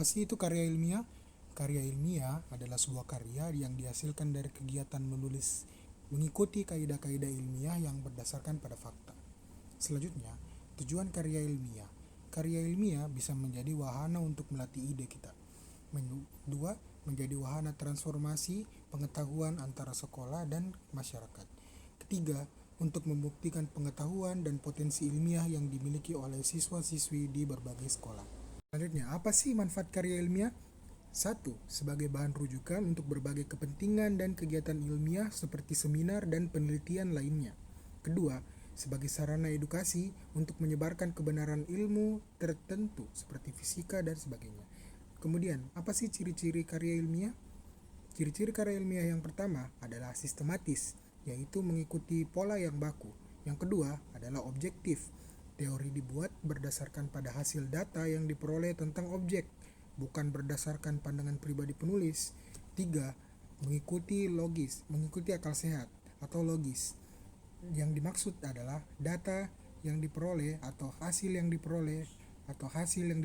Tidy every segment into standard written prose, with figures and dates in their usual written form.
sih itu karya ilmiah? Karya ilmiah adalah sebuah karya yang dihasilkan dari kegiatan menulis mengikuti kaidah-kaidah ilmiah yang berdasarkan pada fakta. Selanjutnya, tujuan karya ilmiah. Karya ilmiah bisa menjadi wahana untuk melatih ide kita. Dua, menjadi wahana transformasi pengetahuan antara sekolah dan masyarakat. Ketiga, untuk membuktikan pengetahuan dan potensi ilmiah yang dimiliki oleh siswa-siswi di berbagai sekolah. Selanjutnya, apa sih manfaat karya ilmiah? Satu, sebagai bahan rujukan untuk berbagai kepentingan dan kegiatan ilmiah seperti seminar dan penelitian lainnya. Kedua, sebagai sarana edukasi untuk menyebarkan kebenaran ilmu tertentu seperti fisika dan sebagainya. Kemudian, apa sih ciri-ciri karya ilmiah? Ciri-ciri karya ilmiah yang pertama adalah sistematis, yaitu mengikuti pola yang baku. Yang kedua adalah objektif. Teori dibuat berdasarkan pada hasil data yang diperoleh tentang objek, bukan berdasarkan pandangan pribadi penulis. Tiga, mengikuti akal sehat atau logis. Yang dimaksud adalah data yang diperoleh atau hasil yang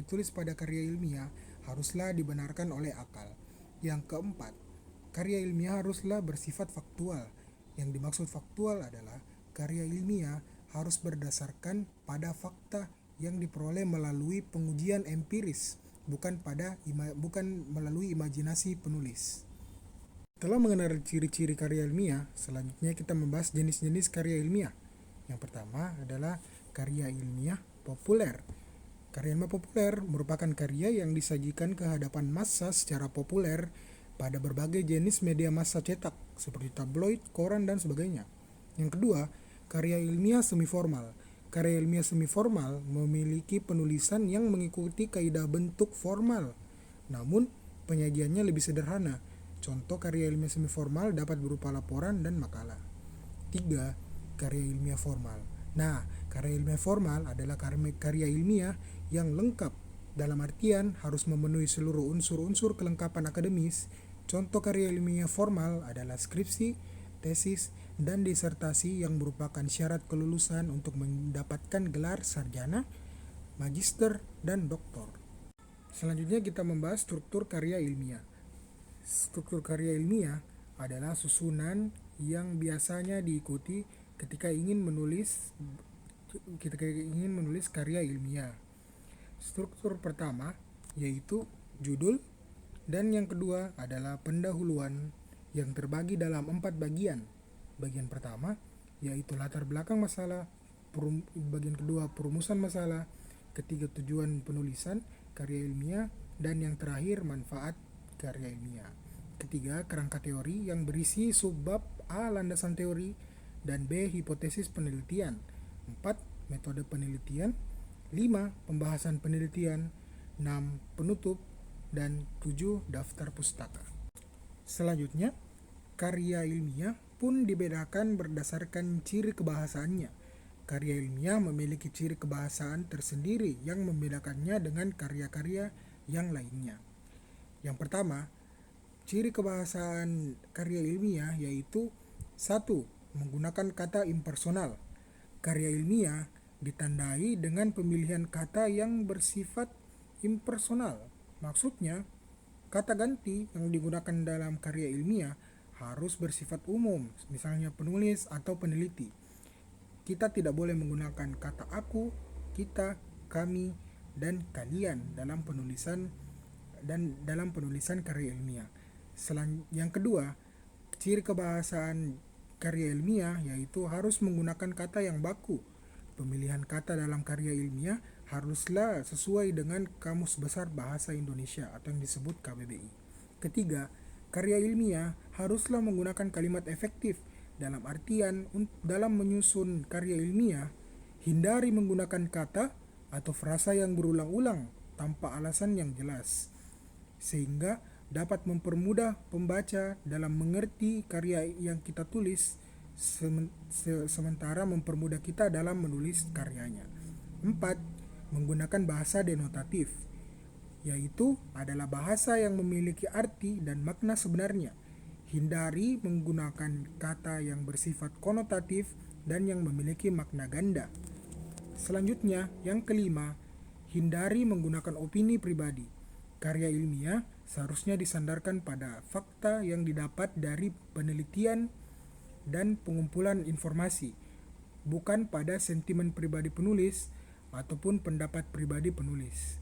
ditulis pada karya ilmiah haruslah dibenarkan oleh akal. Yang keempat, karya ilmiah haruslah bersifat faktual. Yang dimaksud faktual adalah karya ilmiah harus berdasarkan pada fakta yang diperoleh melalui pengujian empiris, bukan melalui imajinasi penulis. Setelah mengenal ciri-ciri karya ilmiah, selanjutnya kita membahas jenis-jenis karya ilmiah. Yang pertama adalah karya ilmiah populer. Karya ilmiah populer merupakan karya yang disajikan ke hadapan massa secara populer pada berbagai jenis media massa cetak seperti tabloid, koran, dan sebagainya. Yang kedua, karya ilmiah semi formal. Karya ilmiah semi formal memiliki penulisan yang mengikuti kaidah bentuk formal, namun penyajiannya lebih sederhana. Contoh karya ilmiah semi formal dapat berupa laporan dan makalah. 3. Karya ilmiah formal. Nah, karya ilmiah formal adalah karya ilmiah yang lengkap, dalam artian harus memenuhi seluruh unsur-unsur kelengkapan akademis. Contoh karya ilmiah formal adalah skripsi, tesis, dan disertasi yang merupakan syarat kelulusan untuk mendapatkan gelar sarjana, magister, dan doktor. Selanjutnya kita membahas struktur karya ilmiah. Struktur karya ilmiah adalah susunan yang biasanya diikuti ketika ingin menulis karya ilmiah. Struktur pertama yaitu judul, dan yang kedua adalah pendahuluan yang terbagi dalam 4 bagian. Bagian pertama yaitu latar belakang masalah, bagian kedua perumusan masalah, ketiga tujuan penulisan karya ilmiah, dan yang terakhir manfaat karya ilmiah. Ketiga, kerangka teori yang berisi subbab A. Landasan teori, dan B. Hipotesis penelitian. 4. Metode penelitian. 5. Pembahasan penelitian. 6. Penutup. Dan 7. Daftar pustaka. Selanjutnya, karya ilmiah pun dibedakan berdasarkan ciri kebahasaannya. Karya ilmiah memiliki ciri kebahasaan tersendiri yang membedakannya dengan karya-karya yang lainnya. Yang pertama, ciri kebahasaan karya ilmiah yaitu 1. Menggunakan kata impersonal. Karya ilmiah ditandai dengan pemilihan kata yang bersifat impersonal. Maksudnya, kata ganti yang digunakan dalam karya ilmiah harus bersifat umum, misalnya penulis atau peneliti. Kita tidak boleh menggunakan kata aku, kita, kami, dan kalian dalam penulisan karya ilmiah. Yang kedua, ciri kebahasaan karya ilmiah yaitu harus menggunakan kata yang baku. Pemilihan kata dalam karya ilmiah haruslah sesuai dengan Kamus Besar Bahasa Indonesia atau yang disebut KBBI. Ketiga, karya ilmiah haruslah menggunakan kalimat efektif. Dalam artian, dalam menyusun karya ilmiah, hindari menggunakan kata atau frasa yang berulang-ulang tanpa alasan yang jelas, sehingga dapat mempermudah pembaca dalam mengerti karya yang kita tulis, sementara mempermudah kita dalam menulis karyanya. 4. Menggunakan bahasa denotatif, yaitu adalah bahasa yang memiliki arti dan makna sebenarnya. Hindari menggunakan kata yang bersifat konotatif dan yang memiliki makna ganda. Selanjutnya, yang kelima, hindari menggunakan opini pribadi. Karya ilmiah seharusnya disandarkan pada fakta yang didapat dari penelitian dan pengumpulan informasi, bukan pada sentimen pribadi penulis ataupun pendapat pribadi penulis.